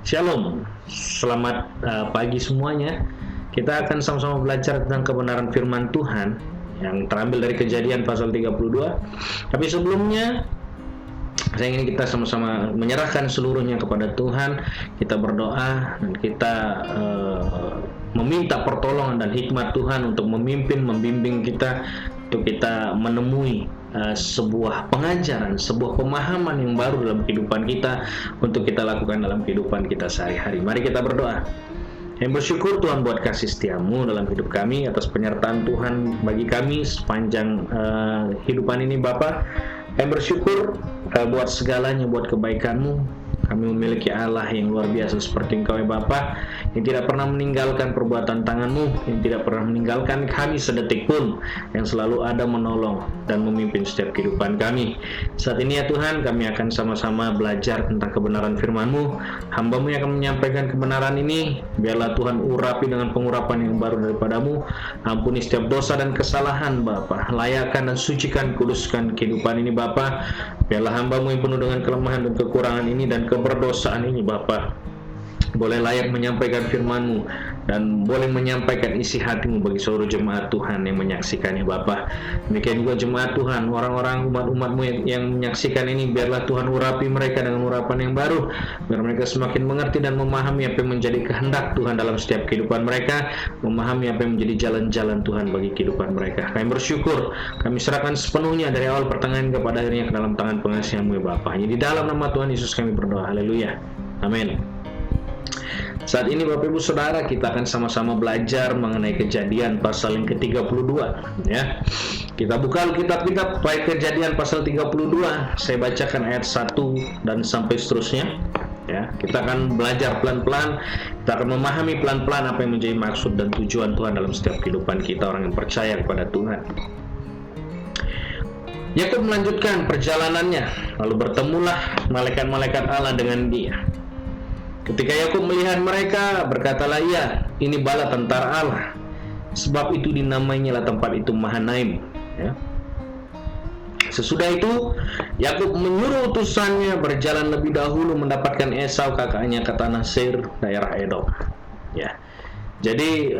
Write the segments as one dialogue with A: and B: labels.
A: Shalom, selamat pagi semuanya. Kita akan sama-sama belajar tentang kebenaran firman Tuhan yang terambil dari Kejadian pasal 32. Tapi sebelumnya, saya ingin kita sama-sama menyerahkan seluruhnya kepada Tuhan. Kita berdoa dan kita meminta pertolongan dan hikmat Tuhan untuk memimpin, membimbing kita, untuk kita menemui sebuah pengajaran, sebuah pemahaman yang baru dalam kehidupan kita untuk kita lakukan dalam kehidupan kita sehari-hari. Mari kita berdoa. Yang bersyukur Tuhan buat kasih setiamu dalam hidup kami, atas penyertaan Tuhan bagi kami sepanjang kehidupan ini Bapa. Yang bersyukur buat segalanya, buat kebaikanmu. Kami memiliki Allah yang luar biasa seperti Engkau ya Bapa, yang tidak pernah meninggalkan perbuatan tangan-Mu, yang tidak pernah meninggalkan kami sedetik pun, yang selalu ada menolong dan memimpin setiap kehidupan kami. Saat ini ya Tuhan, kami akan sama-sama belajar tentang kebenaran firman-Mu. Hamba-Mu yang akan menyampaikan kebenaran ini, biarlah Tuhan urapi dengan pengurapan yang baru daripada-Mu. Ampuni setiap dosa dan kesalahan Bapa, layakkan dan sucikan, kuduskan kehidupan ini Bapa. Biarlah hamba-Mu yang penuh dengan kelemahan dan kekurangan ini dan keberdosaan ini Bapa, boleh layak menyampaikan firman-Mu dan boleh menyampaikan isi hati-Mu bagi seluruh jemaat Tuhan yang menyaksikannya Bapa. Demikian juga jemaat Tuhan, orang-orang umat-Mu yang menyaksikan ini, biarlah Tuhan urapi mereka dengan urapan yang baru, biar mereka semakin mengerti dan memahami apa yang menjadi kehendak Tuhan dalam setiap kehidupan mereka, memahami apa yang menjadi jalan-jalan Tuhan bagi kehidupan mereka. Kami bersyukur, kami serahkan sepenuhnya dari awal pertengahan kepada akhirnya ke dalam tangan pengasihan-Mu ya Bapa. Di dalam nama Tuhan Yesus kami berdoa. Haleluya. Amin. Saat ini Bapak Ibu Saudara, kita akan sama-sama belajar mengenai Kejadian pasal yang ke-32 ya. Kita buka Alkitab kita baik Kejadian pasal 32. Saya bacakan ayat 1 dan sampai seterusnya ya. Kita akan belajar pelan-pelan, kita akan memahami pelan-pelan apa yang menjadi maksud dan tujuan Tuhan dalam setiap kehidupan kita orang yang percaya kepada Tuhan. Yakub melanjutkan perjalanannya, lalu bertemulah malaikat-malaikat Allah dengan dia. Ketika Yakub melihat mereka, berkatalah ia, ini bala tentara Allah. Sebab itu dinamainya tempat itu Mahanaim. Ya. Sesudah itu, Yakub menyuruh utusannya berjalan lebih dahulu mendapatkan Esau kakaknya ke tanah Seir, daerah Edom. Ya. Jadi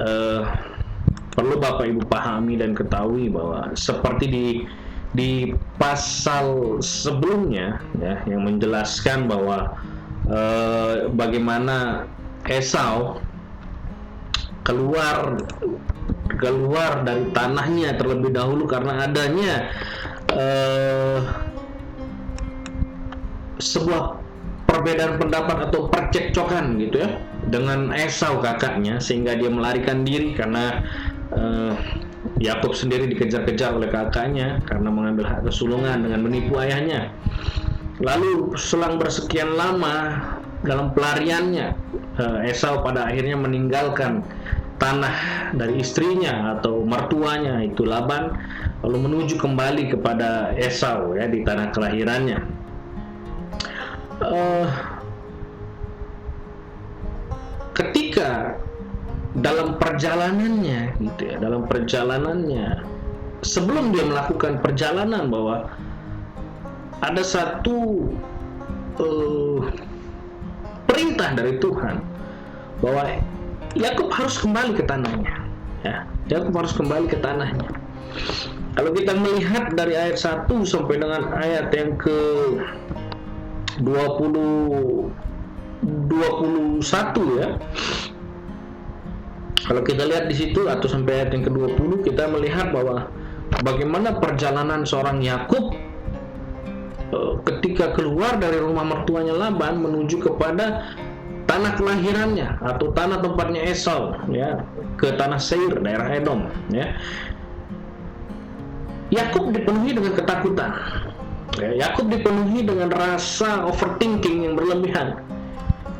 A: perlu Bapak Ibu pahami dan ketahui bahwa seperti di pasal sebelumnya, ya, yang menjelaskan bahwa bagaimana Esau keluar dari tanahnya terlebih dahulu karena adanya sebuah perbedaan pendapat atau percekcokan gitu ya dengan Esau kakaknya, sehingga dia melarikan diri karena Yakub sendiri dikejar-kejar oleh kakaknya karena mengambil hak kesulungan dengan menipu ayahnya. Lalu selang bersekian lama dalam pelariannya, Esau pada akhirnya meninggalkan tanah dari istrinya atau mertuanya, itu Laban, lalu menuju kembali kepada Esau ya di tanah kelahirannya. Ketika dalam perjalanannya gitu ya, sebelum dia melakukan perjalanan, bahwa ada satu perintah dari Tuhan bahwa Yakub harus kembali ke tanahnya ya. Yakub harus kembali ke tanahnya. Kalau kita melihat dari ayat 1 sampai dengan ayat yang ke 21 ya. Kalau kita lihat di situ atau sampai ayat yang ke-20, kita melihat bahwa bagaimana perjalanan seorang Yakub ketika keluar dari rumah mertuanya Laban menuju kepada tanah kelahirannya atau tanah tempatnya Esau ya, ke tanah Seir, daerah Edom ya. Yakub dipenuhi dengan ketakutan ya. Yakub dipenuhi dengan rasa overthinking yang berlebihan.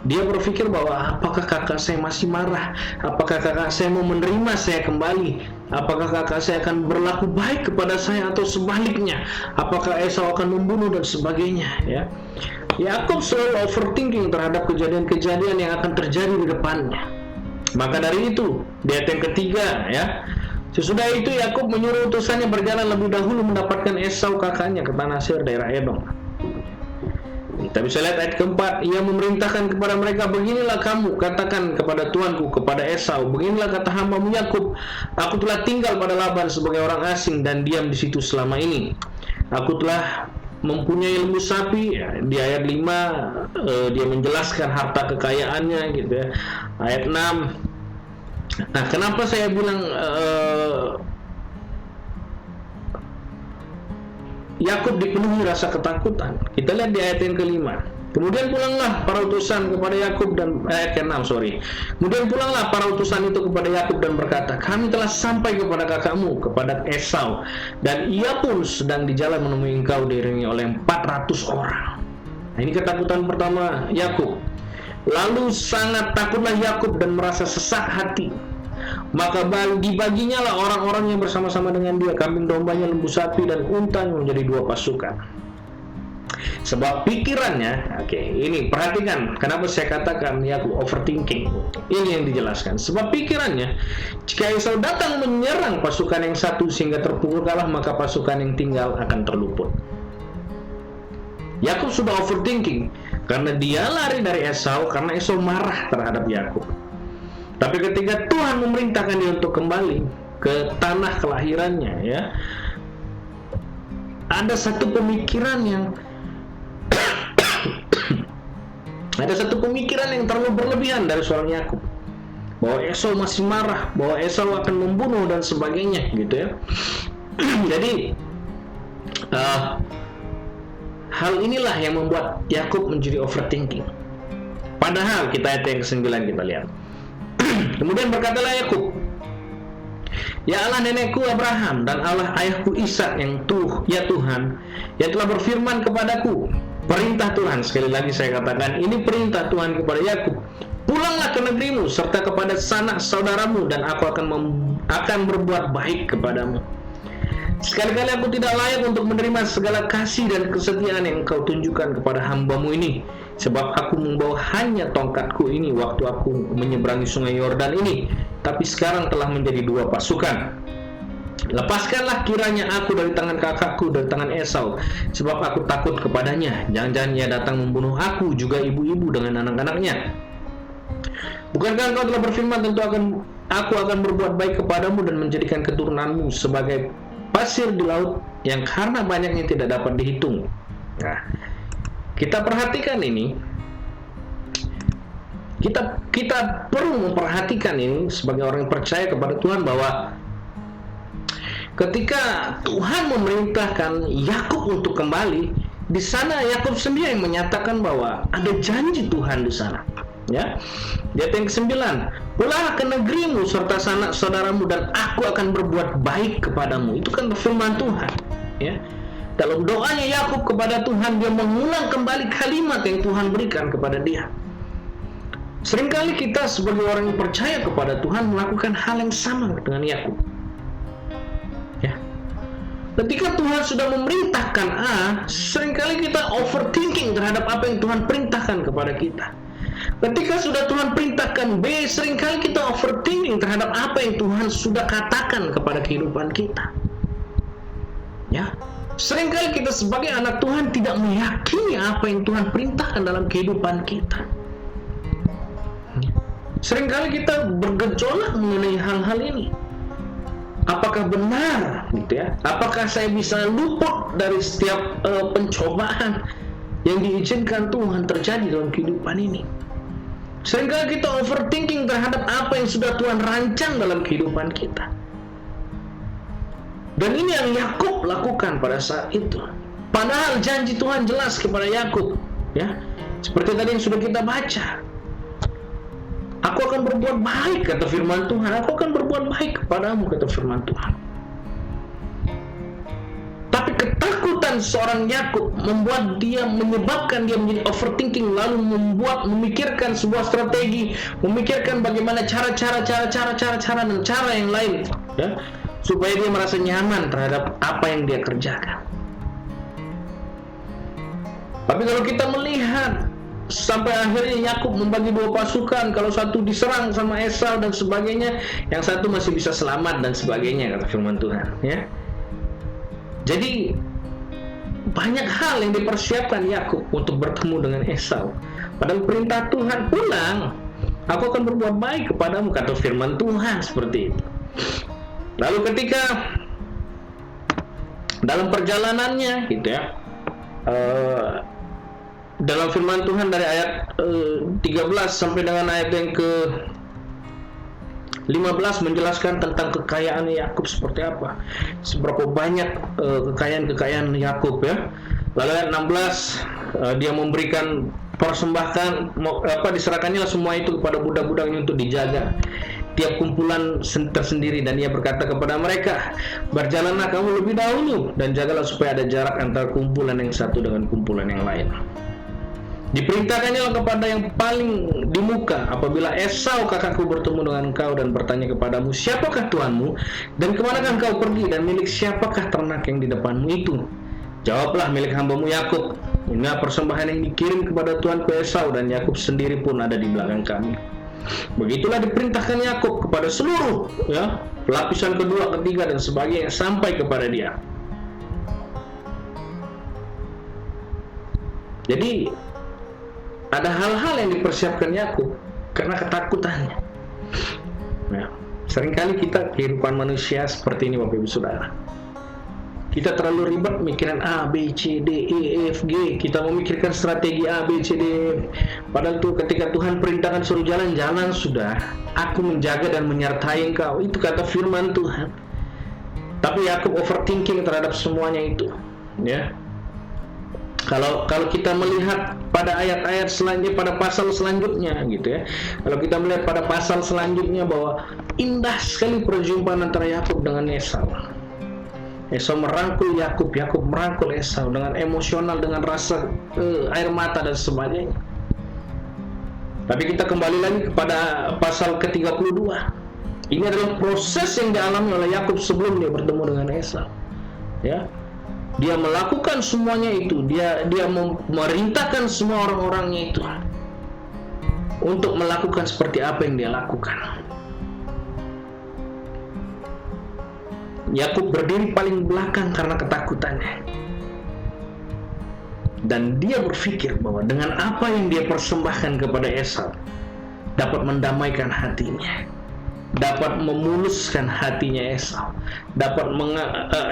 A: Dia berpikir bahwa apakah kakak saya masih marah? Apakah kakak saya mau menerima saya kembali? Apakah kakak saya akan berlaku baik kepada saya atau sebaliknya? Apakah Esau akan membunuh dan sebagainya? Ya, Yakub selalu overthinking terhadap kejadian-kejadian yang akan terjadi di depannya. Maka dari itu, di ayat yang ketiga, ya, sesudah itu Yakub menyuruh utusannya berjalan lebih dahulu mendapatkan Esau kakaknya ke tanah Seir, daerah Edom. Kita bisa lihat ayat keempat, ia memerintahkan kepada mereka, beginilah kamu katakan kepada tuanku, kepada Esau, beginilah kata hambamu Yakub, aku telah tinggal pada Laban sebagai orang asing dan diam di situ selama ini. Aku telah mempunyai lembu sapi. Di ayat 5 dia menjelaskan harta kekayaannya gitu ya. Ayat 6. Nah, kenapa saya bilang Yakub dipenuhi rasa ketakutan? Kita lihat di ayat yang kelima. Kemudian pulanglah para utusan kepada Yakub dan ayat ke-6, Kemudian pulanglah para utusan itu kepada Yakub dan berkata, kami telah sampai kepada kakakmu, kepada Esau, dan ia pun sedang di jalan menemui engkau diiringi oleh 400 orang. Nah, ini ketakutan pertama Yakub. Lalu sangat takutlah Yakub dan merasa sesak hati. Maka dibaginya lah orang-orang yang bersama-sama dengan dia, kambing dombanya, lembu sapi, dan untanya menjadi 2 pasukan. Sebab pikirannya, ini perhatikan kenapa saya katakan Yakub overthinking. Ini yang dijelaskan. Sebab pikirannya, jika Esau datang menyerang pasukan yang satu sehingga terpukul kalah, maka pasukan yang tinggal akan terluput. Yakub sudah overthinking karena dia lari dari Esau, karena Esau marah terhadap Yakub. Tapi ketika Tuhan memerintahkan dia untuk kembali ke tanah kelahirannya, ya, ada satu pemikiran yang terlalu berlebihan dari seorang Yakub, bahwa Esau masih marah, bahwa Esau akan membunuh dan sebagainya, gitu ya. Jadi hal inilah yang membuat Yakub menjadi overthinking. Padahal kita ayat yang ke-9 kita lihat. Kemudian berkatalah Yakub, ya Allah nenekku Abraham dan Allah ayahku Ishak ya Tuhan, yang telah berfirman kepadaku. Perintah Tuhan, sekali lagi saya katakan, ini perintah Tuhan kepada Yakub. Pulanglah ke negerimu serta kepada sanak saudaramu, dan aku akan berbuat baik kepadamu. Sekali-kali aku tidak layak untuk menerima segala kasih dan kesetiaan yang engkau tunjukkan kepada hambamu ini, sebab aku membawa hanya tongkatku ini waktu aku menyeberangi sungai Yordan ini, tapi sekarang telah menjadi 2 pasukan. Lepaskanlah kiranya aku dari tangan kakakku, dari tangan Esau, sebab aku takut kepadanya. Jangan-jangan ia datang membunuh aku, juga ibu-ibu dengan anak-anaknya. Bukankah engkau telah berfirman, tentu aku akan berbuat baik kepadamu dan menjadikan keturunanmu sebagai pasir di laut yang karena banyaknya tidak dapat dihitung. Nah, kita perhatikan ini. Kita perlu memperhatikan ini sebagai orang yang percaya kepada Tuhan, bahwa ketika Tuhan memerintahkan Yakub untuk kembali, di sana Yakub sendiri yang menyatakan bahwa ada janji Tuhan di sana. Ya, di ayat yang ke-9, pulanglah ke negerimu serta sanak saudaramu, dan aku akan berbuat baik kepadamu. Itu kan firman Tuhan. Ya, dalam doanya Yakub kepada Tuhan, dia mengulang kembali kalimat yang Tuhan berikan kepada dia. Seringkali kita sebagai orang yang percaya kepada Tuhan melakukan hal yang sama dengan Yakub. Ya, ketika Tuhan sudah memerintahkan A, seringkali kita overthinking terhadap apa yang Tuhan perintahkan kepada kita. Ketika sudah Tuhan perintahkan B, seringkali kita overthinking terhadap apa yang Tuhan sudah katakan kepada kehidupan kita. Ya, seringkali kita sebagai anak Tuhan tidak meyakini apa yang Tuhan perintahkan dalam kehidupan kita. Seringkali kita bergejolak mengenai hal-hal ini. Apakah benar, gitu ya? Apakah saya bisa luput dari setiap pencobaan yang diizinkan Tuhan terjadi dalam kehidupan ini? Seringkali kita overthinking terhadap apa yang sudah Tuhan rancang dalam kehidupan kita. Dan ini yang Yakub lakukan pada saat itu. Padahal janji Tuhan jelas kepada Yakub, ya. Seperti tadi yang sudah kita baca. Aku akan berbuat baik, kata firman Tuhan. Aku akan berbuat baik kepadamu, kata firman Tuhan. Tapi ketakutan seorang Yakub menyebabkan dia menjadi overthinking, lalu memikirkan sebuah strategi, memikirkan bagaimana cara dan cara yang lain, ya, supaya dia merasa nyaman terhadap apa yang dia kerjakan. Tapi kalau kita melihat sampai akhirnya Yakub membagi 2 pasukan, kalau satu diserang sama Esau dan sebagainya, yang satu masih bisa selamat dan sebagainya, kata firman Tuhan, ya. Jadi banyak hal yang dipersiapkan Yakub untuk bertemu dengan Esau. Padahal perintah Tuhan, pulang, aku akan berbuat baik kepadamu, kata firman Tuhan seperti itu. Lalu ketika dalam perjalanannya gitu ya, dalam firman Tuhan dari ayat 13 sampai dengan ayat yang ke 15 menjelaskan tentang kekayaan Yakub seperti apa, seberapa banyak kekayaan Yakub ya. Lalu ayat 16 dia memberikan persembahkan, diserahkannya semua itu kepada budak-budaknya untuk dijaga tiap kumpulan tersendiri, dan ia berkata kepada mereka, berjalanlah kamu lebih dahulu dan jagalah supaya ada jarak antara kumpulan yang satu dengan kumpulan yang lain. Diperintahkannya kepada yang paling di muka, apabila Esau kakakku bertemu dengan engkau dan bertanya kepadamu, siapakah Tuanmu dan kemanakah engkau pergi, dan milik siapakah ternak yang di depanmu itu? Jawablah, milik hambamu Yakub. Inilah persembahan yang dikirim kepada tuanku Esau, dan Yakub sendiri pun ada di belakang kami. Begitulah diperintahkan Yakub kepada seluruh ya, lapisan kedua, ketiga dan sebagainya sampai kepada dia. Jadi ada hal-hal yang dipersiapkan Yakub karena ketakutannya. Ya, seringkali kita kehidupan manusia seperti ini, Bapak Ibu Saudara. Kita terlalu ribet mikiran A, B, C, D, E, F, G. Kita memikirkan strategi A, B, C, D, E, F. Padahal tuh ketika Tuhan perintahkan suruh jalan, jalan sudah. Aku menjaga dan menyertai engkau. Itu kata firman Tuhan. Tapi Yakub overthinking terhadap semuanya itu. Ya. Kalau kita melihat pada ayat-ayat selanjutnya, pada pasal selanjutnya gitu ya. Kalau kita melihat pada pasal selanjutnya bahwa indah sekali perjumpaan antara Yakub dengan Esau. Esau merangkul Yakub, Yakub merangkul Esau dengan emosional, dengan rasa air mata dan sebagainya. Tapi kita kembali lagi kepada pasal ke-32. Ini adalah proses yang dialami oleh Yakub sebelum dia bertemu dengan Esau. Ya. Dia melakukan semuanya itu, dia memerintahkan semua orang-orangnya itu untuk melakukan seperti apa yang dia lakukan. Yakub berdiri paling belakang karena ketakutannya. Dan dia berpikir bahwa dengan apa yang dia persembahkan kepada Esau dapat mendamaikan hatinya, dapat memuluskan hatinya Esau,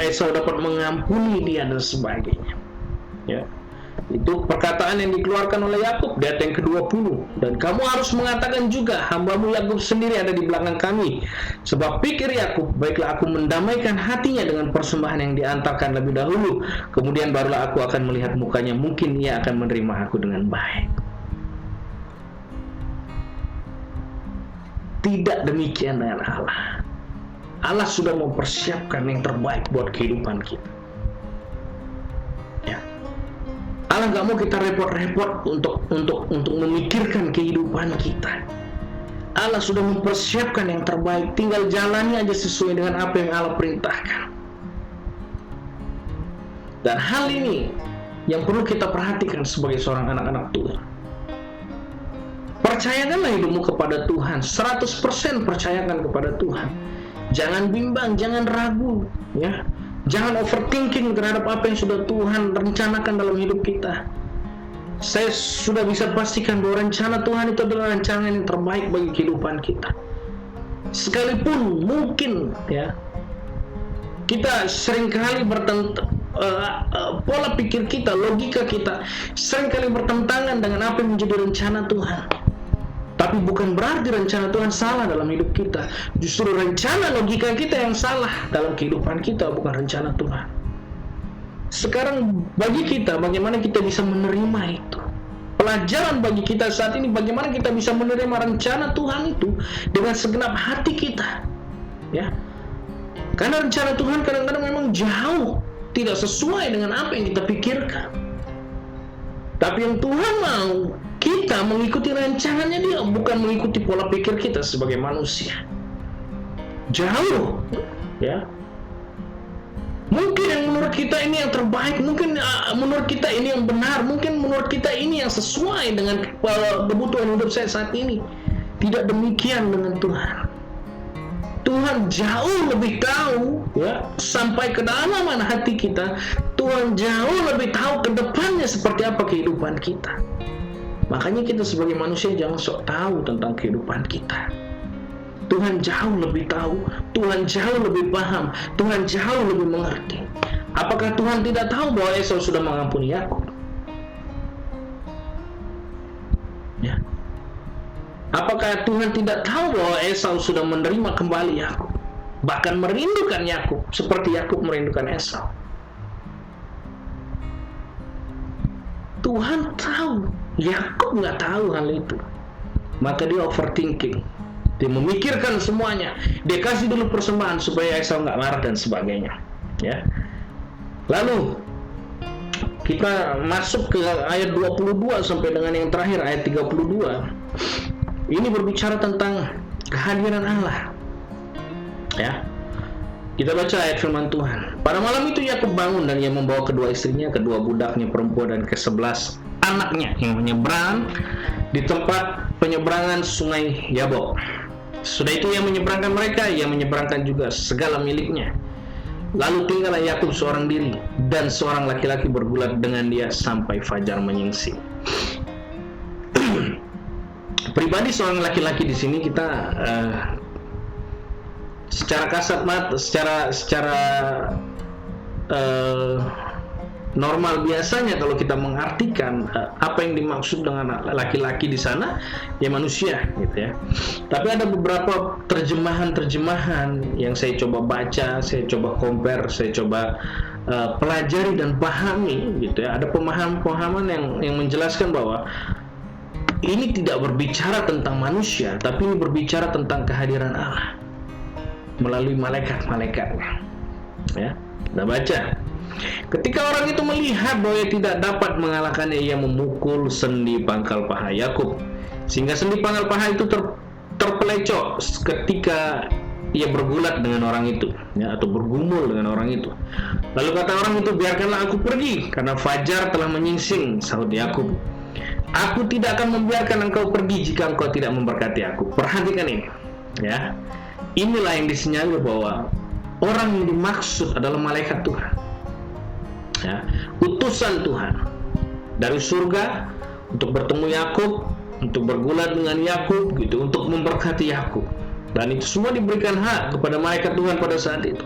A: Esau dapat mengampuni dia dan sebagainya. Ya. Itu perkataan yang dikeluarkan oleh Yakub di ayat yang ke-20. Dan kamu harus mengatakan juga, hambamu Yakub sendiri ada di belakang kami. Sebab pikir Yakub, baiklah aku mendamaikan hatinya dengan persembahan yang diantarkan lebih dahulu. Kemudian barulah aku akan melihat mukanya, mungkin ia akan menerima aku dengan baik. Tidak demikian dengan Allah. Allah sudah mempersiapkan yang terbaik buat kehidupan kita. Ya. Allah nggak mau kita repot-repot untuk memikirkan kehidupan kita. Allah sudah mempersiapkan yang terbaik, tinggal jalani aja sesuai dengan apa yang Allah perintahkan. Dan hal ini yang perlu kita perhatikan sebagai seorang anak-anak Tuhan. Percayakanlah hidupmu kepada Tuhan, 100% percayakan kepada Tuhan. Jangan bimbang, jangan ragu, ya. Jangan overthinking terhadap apa yang sudah Tuhan rencanakan dalam hidup kita. Saya sudah bisa pastikan bahwa rencana Tuhan itu adalah rencana yang terbaik bagi kehidupan kita. Sekalipun mungkin ya kita seringkali pola pikir kita, logika kita seringkali bertentangan dengan apa yang menjadi rencana Tuhan. Tapi bukan berarti rencana Tuhan salah dalam hidup kita. Justru rencana logika kita yang salah dalam kehidupan kita, bukan rencana Tuhan. Sekarang bagi kita, bagaimana kita bisa menerima itu? Pelajaran bagi kita saat ini, bagaimana kita bisa menerima rencana Tuhan itu dengan segenap hati kita. Ya, karena rencana Tuhan kadang-kadang memang jauh, tidak sesuai dengan apa yang kita pikirkan. Tapi yang Tuhan mau, kita mengikuti rencananya Dia, bukan mengikuti pola pikir kita sebagai manusia. Jauh, ya. Mungkin yang menurut kita ini yang terbaik, mungkin menurut kita ini yang benar, mungkin menurut kita ini yang sesuai dengan kebutuhan hidup saya saat ini. Tidak demikian dengan Tuhan. Tuhan jauh lebih tahu, ya, sampai ke dalam hati kita. Tuhan jauh lebih tahu ke depannya seperti apa kehidupan kita. Makanya kita sebagai manusia jangan sok tahu tentang kehidupan kita. Tuhan jauh lebih tahu, Tuhan jauh lebih paham, Tuhan jauh lebih mengerti. Apakah Tuhan tidak tahu bahwa Esau sudah mengampuni Yakub? Ya. Apakah Tuhan tidak tahu bahwa Esau sudah menerima kembali Yakub, bahkan merindukan Yakub seperti Yakub merindukan Esau? Tuhan tahu, Yakub nggak tahu hal itu. Maka dia overthinking, dia memikirkan semuanya. Dia kasih dulu persembahan supaya Esau nggak marah dan sebagainya. Ya. Lalu kita masuk ke ayat 22 sampai dengan yang terakhir ayat 32. Ini berbicara tentang kehadiran Allah. Ya. Kita baca ayat firman Tuhan. Pada malam itu Yakub bangun dan ia membawa kedua istrinya, kedua budaknya perempuan dan ke-11 anaknya yang menyeberang di tempat penyeberangan sungai Yabok. Sudah itu ia menyeberangkan mereka, ia menyeberangkan juga segala miliknya. Lalu tinggallah Yakub seorang diri dan seorang laki-laki bergulat dengan dia sampai fajar menyingsing. Pribadi seorang laki-laki di sini kita secara kasat mata, secara normal biasanya kalau kita mengartikan apa yang dimaksud dengan laki-laki di sana, ya manusia, gitu ya. Tapi ada beberapa terjemahan yang saya coba baca, saya coba compare, saya coba pelajari dan pahami, gitu ya. Ada pemahaman yang menjelaskan bahwa ini tidak berbicara tentang manusia, tapi ini berbicara tentang kehadiran Allah melalui malaikat-malaikatnya. Ya, kita baca. Ketika orang itu melihat bahwa ia tidak dapat mengalahkannya, ia memukul sendi pangkal paha Yakub, sehingga sendi pangkal paha itu terpelecok ketika ia bergulat dengan orang itu, ya, atau bergumul dengan orang itu. Lalu kata orang itu, biarkanlah aku pergi, karena fajar telah menyingsing, sahut Yakub. Aku tidak akan membiarkan engkau pergi jika engkau tidak memberkati aku. Perhatikan ini, ya. Inilah yang disinyalir bahwa orang yang dimaksud adalah malaikat Tuhan, ya, utusan Tuhan dari surga untuk bertemu Yakub, untuk bergulat dengan Yakub, gitu, untuk memberkati Yakub. Dan itu semua diberikan hak kepada malaikat Tuhan pada saat itu.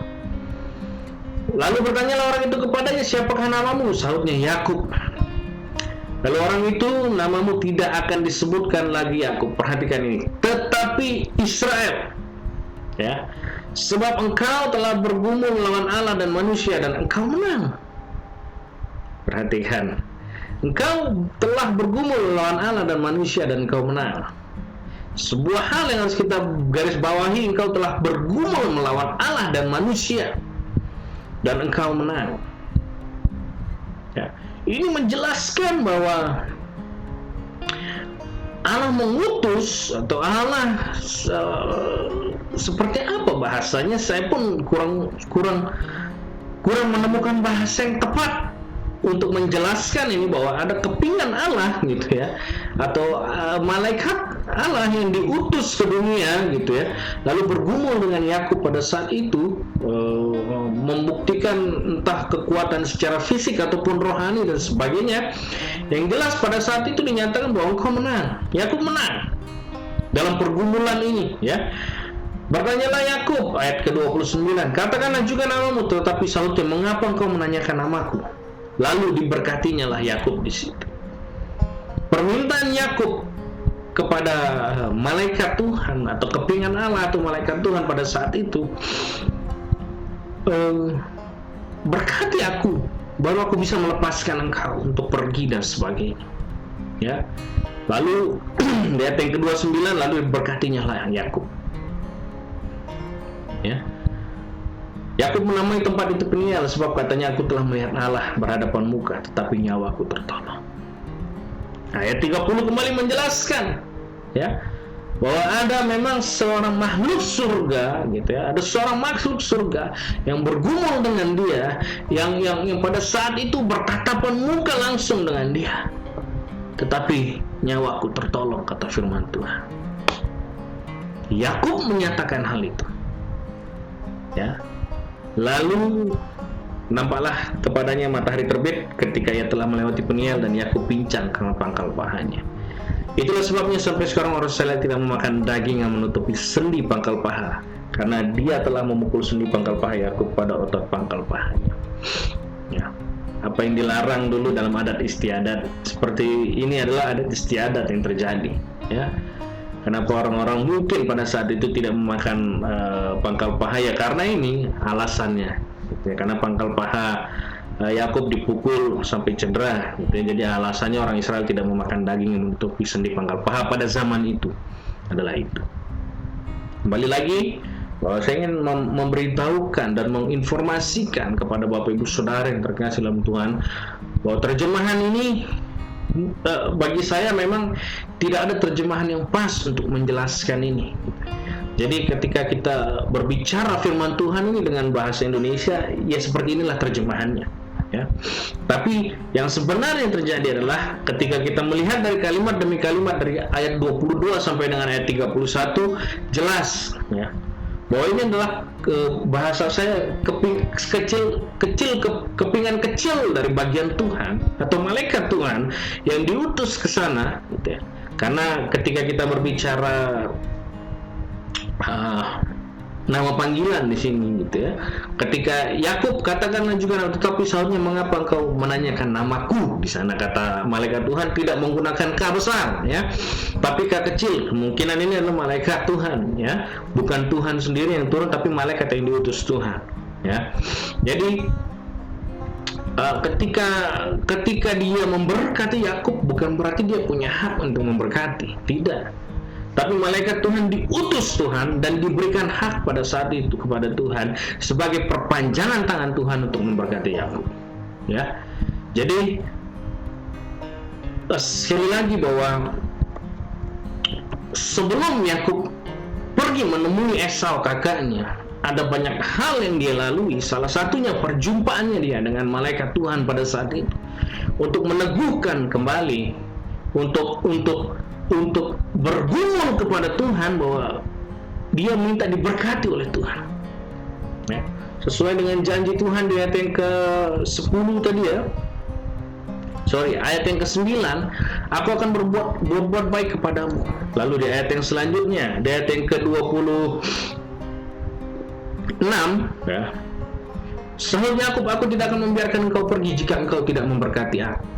A: Lalu bertanyalah orang itu kepadanya, siapakah namamu? Sahutnya, Yakub. Lalu orang itu, namamu tidak akan disebutkan lagi Yakub. Perhatikan ini, tetapi Israel, ya, sebab engkau telah bergumul melawan Allah dan manusia dan engkau menang. Perhatikan, engkau telah bergumul melawan Allah dan manusia dan engkau menang. Sebuah hal yang harus kita garis bawahi, engkau telah bergumul melawan Allah dan manusia dan engkau menang. Ya, ini menjelaskan bahwa Allah mengutus, atau Allah seperti apa bahasanya, saya pun kurang menemukan bahasa yang tepat untuk menjelaskan ini, bahwa ada kepingan Allah, gitu ya, atau malaikat Allah yang diutus ke dunia, gitu ya, lalu bergumul dengan Yakub pada saat itu, membuktikan entah kekuatan secara fisik ataupun rohani dan sebagainya. Yang jelas pada saat itu dinyatakan bahwa engkau menang, Yakub menang dalam pergumulan ini, ya. Bertanyalah Yakub, ayat ke-29, katakanlah juga namamu, tetapi sahutnya, mengapa engkau menanyakan namaku? Lalu diberkatinya lah Yakub di situ. Permintaan Yakub kepada malaikat Tuhan atau kepingan Allah atau malaikat Tuhan pada saat itu, berkati aku, baru aku bisa melepaskan engkau untuk pergi dan sebagainya, ya. Lalu di ayat yang ke-29, lalu berkatinya lah Yakub, ya. Yakub menamai tempat itu Peniel, sebab katanya, aku telah melihat Allah berhadapan muka, tetapi nyawaku tertolong. Ayat 30 kembali menjelaskan, ya, bahwa ada memang seorang makhluk surga, gitu ya, ada seorang makhluk surga yang bergumul dengan dia, yang pada saat itu bertatapan muka langsung dengan dia, tetapi nyawaku tertolong, kata firman Tuhan. Yakub menyatakan hal itu. Ya. Lalu nampaklah kepadanya matahari terbit ketika ia telah melewati Peniel, dan Yakub pincang karena pangkal pahanya. Itulah sebabnya sampai sekarang orang Israel tidak memakan daging yang menutupi sendi pangkal paha, karena dia telah memukul sendi pangkal paha Yakub pada otot pangkal pahanya. Ya. Apa yang dilarang dulu dalam adat istiadat seperti ini adalah adat istiadat yang terjadi. Ya. Kenapa orang-orang mungkin pada saat itu tidak memakan pangkal paha? Ya karena ini alasannya. Gitu ya. Karena pangkal paha Yakub dipukul sampai cedera. Gitu ya. Jadi alasannya orang Israel tidak memakan daging yang menutupi sendi pangkal paha pada zaman itu adalah itu. Kembali lagi, bahwa saya ingin memberitahukan dan menginformasikan kepada Bapak Ibu Saudara yang terkasih dalam Tuhan, bahwa terjemahan ini bagi saya memang tidak ada terjemahan yang pas untuk menjelaskan ini. Jadi ketika kita berbicara firman Tuhan ini dengan bahasa Indonesia, ya seperti inilah terjemahannya. Ya. Tapi yang sebenarnya terjadi adalah ketika kita melihat dari kalimat demi kalimat dari ayat 22 sampai dengan ayat 31 jelas, ya, bahwa ini adalah bahasa saya kepingan kecil dari bagian Tuhan atau malaikat Tuhan yang diutus ke sana, gitu ya. Karena ketika kita berbicara nama panggilan di sini, gitu ya. Ketika Yakub katakanlah juga, tetapi sahutnya, mengapa engkau menanyakan namaku? Di sana kata malaikat Tuhan tidak menggunakan K besar, ya, tapi K kecil. Kemungkinan ini adalah malaikat Tuhan, ya, bukan Tuhan sendiri yang turun, tapi malaikat yang diutus Tuhan, ya. Jadi ketika dia memberkati Yakub, bukan berarti dia punya hak untuk memberkati, tidak. Tapi malaikat Tuhan diutus Tuhan dan diberikan hak pada saat itu kepada Tuhan sebagai perpanjangan tangan Tuhan untuk memberkati Yakub. Ya, jadi sekali lagi bahwa sebelum Yakub pergi menemui Esau kakaknya, ada banyak hal yang dia lalui. Salah satunya perjumpaannya dia dengan malaikat Tuhan pada saat itu untuk meneguhkan kembali, untuk bergumul kepada Tuhan bahwa dia minta diberkati oleh Tuhan, ya, sesuai dengan janji Tuhan di ayat yang ke-10 tadi, ya. Ayat yang ke-9, aku akan berbuat baik kepadamu. Lalu di ayat yang selanjutnya, di ayat yang ke-26, ya, sahut Yakub, aku tidak akan membiarkan engkau pergi jika engkau tidak memberkati aku.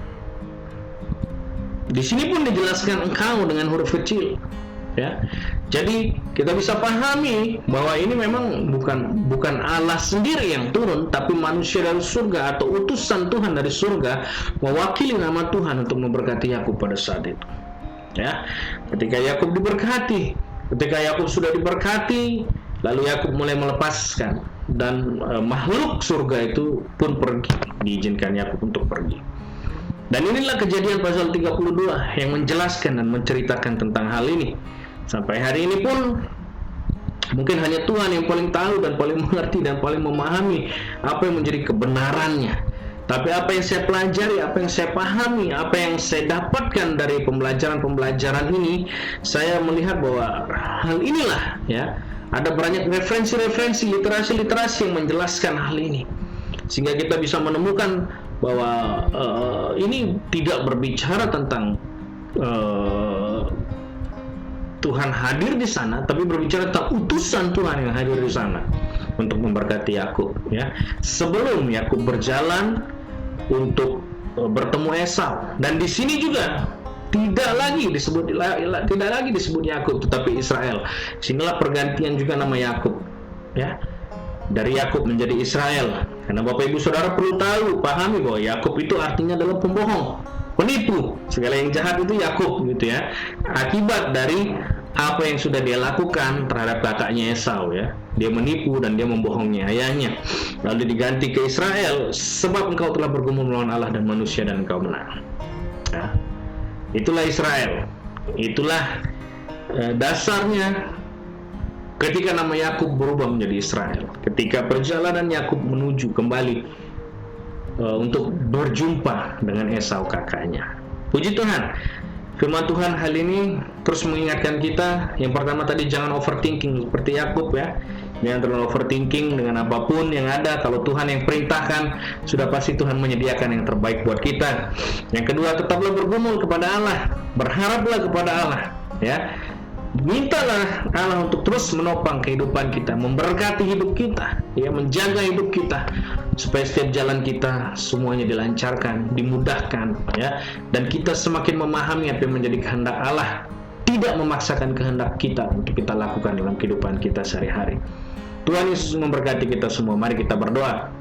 A: Di sini pun dijelaskan engkau dengan huruf kecil, ya. Jadi kita bisa pahami bahwa ini memang bukan Allah sendiri yang turun, tapi manusia dari surga atau utusan Tuhan dari surga mewakili nama Tuhan untuk memberkati Yakub pada saat itu. Ya, ketika Yakub diberkati, ketika Yakub sudah diberkati, lalu Yakub mulai melepaskan, dan makhluk surga itu pun pergi, diizinkan Yakub untuk pergi. Dan inilah Kejadian pasal 32 yang menjelaskan dan menceritakan tentang hal ini. Sampai hari ini pun mungkin hanya Tuhan yang paling tahu dan paling mengerti dan paling memahami apa yang menjadi kebenarannya. Tapi apa yang saya pelajari, apa yang saya pahami, apa yang saya dapatkan dari pembelajaran ini, saya melihat bahwa hal inilah, ya, ada banyak referensi-referensi, literasi-literasi yang menjelaskan hal ini, sehingga kita bisa menemukan bahwa ini tidak berbicara tentang Tuhan hadir di sana, tapi berbicara tentang utusan Tuhan yang hadir di sana untuk memberkati Yakub, ya. Sebelum Yakub berjalan untuk bertemu Esau, dan di sini juga tidak lagi disebut Yakub, tetapi Israel. Sinilah pergantian juga nama Yakub, ya, dari Yakub menjadi Israel. Karena Bapak Ibu Saudara perlu tahu, pahami bahwa Yakub itu artinya adalah pembohong, penipu, segala yang jahat itu Yakub, gitu ya. Akibat dari apa yang sudah dia lakukan terhadap kakaknya Esau, ya. Dia menipu dan dia membohongi ayahnya. Lalu diganti ke Israel, sebab engkau telah bergumul melawan Allah dan manusia dan engkau menang. Ya. Itulah Israel. Itulah dasarnya ketika nama Yakub berubah menjadi Israel, ketika perjalanan Yakub menuju kembali untuk berjumpa dengan Esau kakaknya. Puji Tuhan, firman Tuhan hal ini terus mengingatkan kita. Yang pertama tadi, jangan overthinking seperti Yakub, ya. Jangan terlalu overthinking dengan apapun yang ada. Kalau Tuhan yang perintahkan, sudah pasti Tuhan menyediakan yang terbaik buat kita. Yang kedua, tetaplah bergumul kepada Allah, berharaplah kepada Allah, ya. Mintalah Allah untuk terus menopang kehidupan kita, memberkati hidup kita, ya, menjaga hidup kita, supaya setiap jalan kita semuanya dilancarkan, dimudahkan, ya, dan kita semakin memahami apa yang menjadi kehendak Allah, tidak memaksakan kehendak kita untuk kita lakukan dalam kehidupan kita sehari-hari. Tuhan Yesus memberkati kita semua. Mari kita berdoa.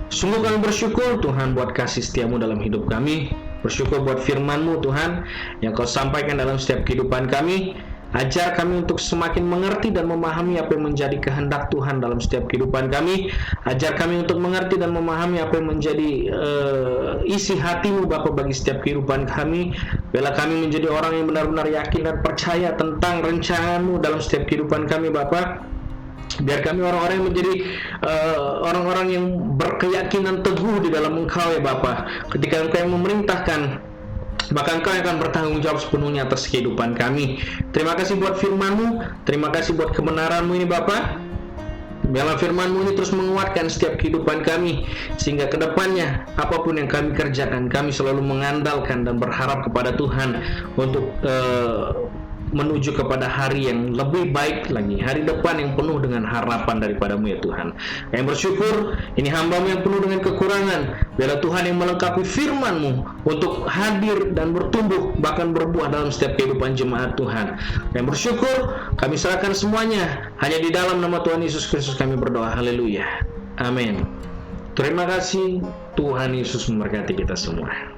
A: Sungguh kami bersyukur Tuhan buat kasih setiamu dalam hidup kami. Bersyukur buat firman-Mu Tuhan yang Kau sampaikan dalam setiap kehidupan kami. Ajar kami untuk semakin mengerti dan memahami apa yang menjadi kehendak Tuhan dalam setiap kehidupan kami. Ajar kami untuk mengerti dan memahami apa yang menjadi isi hati-Mu Bapa bagi setiap kehidupan kami. Biarlah kami menjadi orang yang benar-benar yakin dan percaya tentang rencana-Mu dalam setiap kehidupan kami Bapa. Biar kami orang-orang yang menjadi orang-orang yang berkeyakinan teguh di dalam Engkau ya Bapa. Ketika Engkau yang memerintahkan, maka Engkau yang akan bertanggung jawab sepenuhnya atas kehidupan kami. Terima kasih buat firman-Mu, terima kasih buat kebenaran-Mu ini Bapa. Biarlah firman-Mu ini terus menguatkan setiap kehidupan kami, sehingga kedepannya apapun yang kami kerjakan, kami selalu mengandalkan dan berharap kepada Tuhan untuk menuju kepada hari yang lebih baik lagi, hari depan yang penuh dengan harapan daripada-Mu ya Tuhan. Kami bersyukur ini hamba-Mu yang penuh dengan kekurangan. Biarlah Tuhan yang melengkapi firman-Mu untuk hadir dan bertumbuh bahkan berbuah dalam setiap kehidupan jemaat Tuhan. Kami bersyukur, kami serahkan semuanya hanya di dalam nama Tuhan Yesus Kristus kami berdoa. Haleluya. Amin. Terima kasih. Tuhan Yesus memberkati kita semua.